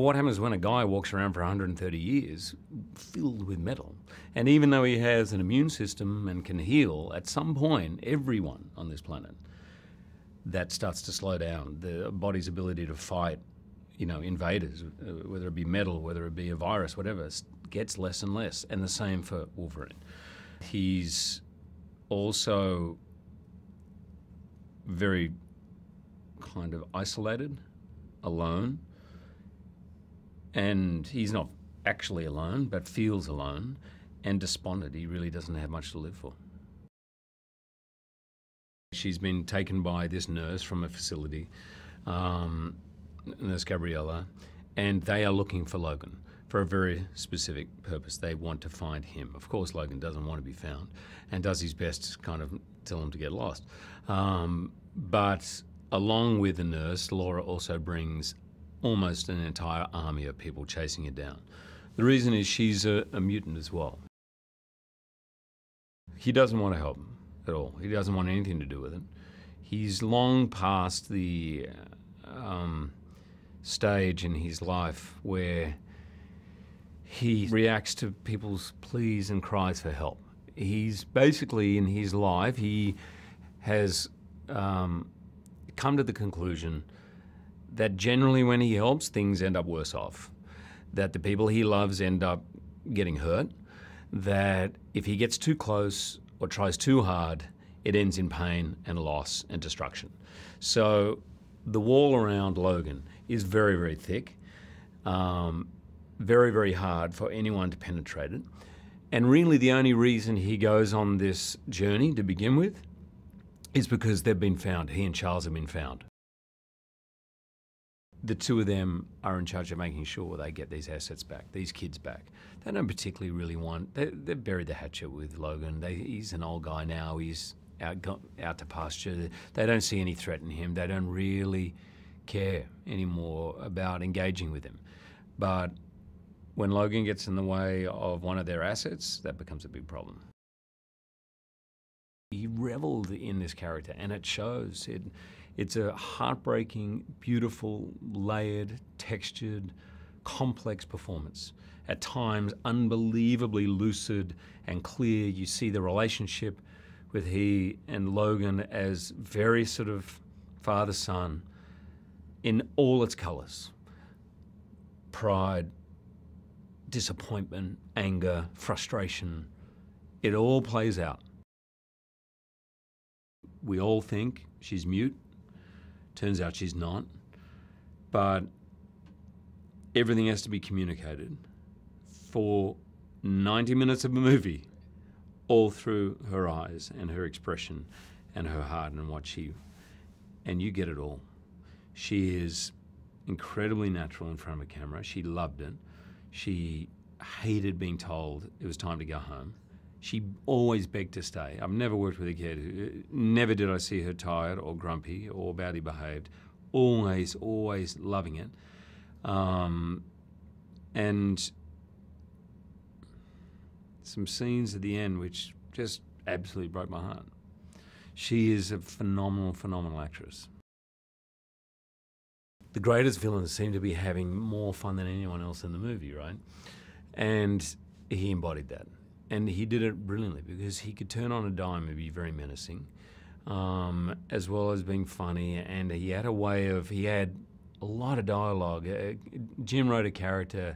what happens when a guy walks around for 130 years filled with metal? And even though he has an immune system and can heal, at some point, everyone on this planet, that starts to slow down. The body's ability to fight, invaders, whether it be metal, whether it be a virus, whatever, gets less and less. And the same for Wolverine. He's also very kind of isolated, alone, and he's not actually alone, but feels alone and despondent. He really doesn't have much to live for. She's been taken by this nurse from a facility, Nurse Gabriella, and they are looking for Logan for a very specific purpose. They want to find him. Of course, Logan doesn't want to be found and does his best to kind of tell him to get lost. But along with the nurse, Laura also brings almost an entire army of people chasing her down. The reason is she's a mutant as well. He doesn't want to help him at all. He doesn't want anything to do with it. He's long past the stage in his life where he reacts to people's pleas and cries for help. He's basically, in his life, he has come to the conclusion that generally when he helps, things end up worse off. That the people he loves end up getting hurt. That if he gets too close or tries too hard, it ends in pain and loss and destruction. So the wall around Logan is very, very thick, very, very hard for anyone to penetrate it. And really the only reason he goes on this journey to begin with is because they've been found. He and Charles have been found. The two of them are in charge of making sure they get these assets back, these kids back. They don't particularly really want, they've buried the hatchet with Logan. He's an old guy now, he's out to pasture. They don't see any threat in him. They don't really care anymore about engaging with him. But when Logan gets in the way of one of their assets, that becomes a big problem. He reveled in this character, and it shows. It's a heartbreaking, beautiful, layered, textured, complex performance. At times, unbelievably lucid and clear. You see the relationship with he and Logan as very sort of father-son in all its colours. Pride, disappointment, anger, frustration. It all plays out. We all think she's mute. Turns out she's not. But everything has to be communicated for 90 minutes of a movie, all through her eyes and her expression and her heart and and you get it all. She is incredibly natural in front of a camera. She loved it. She hated being told it was time to go home. She always begged to stay. I've never worked with a kid. Never did I see her tired or grumpy or badly behaved. Always, always loving it. And some scenes at the end which just absolutely broke my heart. She is a phenomenal, phenomenal actress. The greatest villains seem to be having more fun than anyone else in the movie, right? And he embodied that. And he did it brilliantly because he could turn on a dime and be very menacing, as well as being funny. And he had a lot of dialogue. Jim wrote a character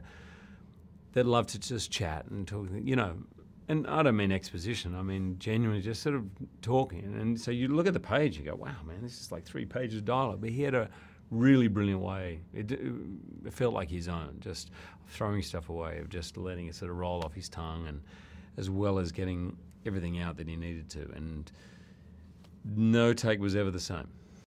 that loved to just chat and talk, and I don't mean exposition, I mean genuinely just sort of talking. And so you look at the page, you go, wow, man, this is like 3 pages of dialogue. But he had a really brilliant way. It felt like his own, just throwing stuff away, of just letting it sort of roll off his tongue, and as well as getting everything out that he needed to. And no take was ever the same.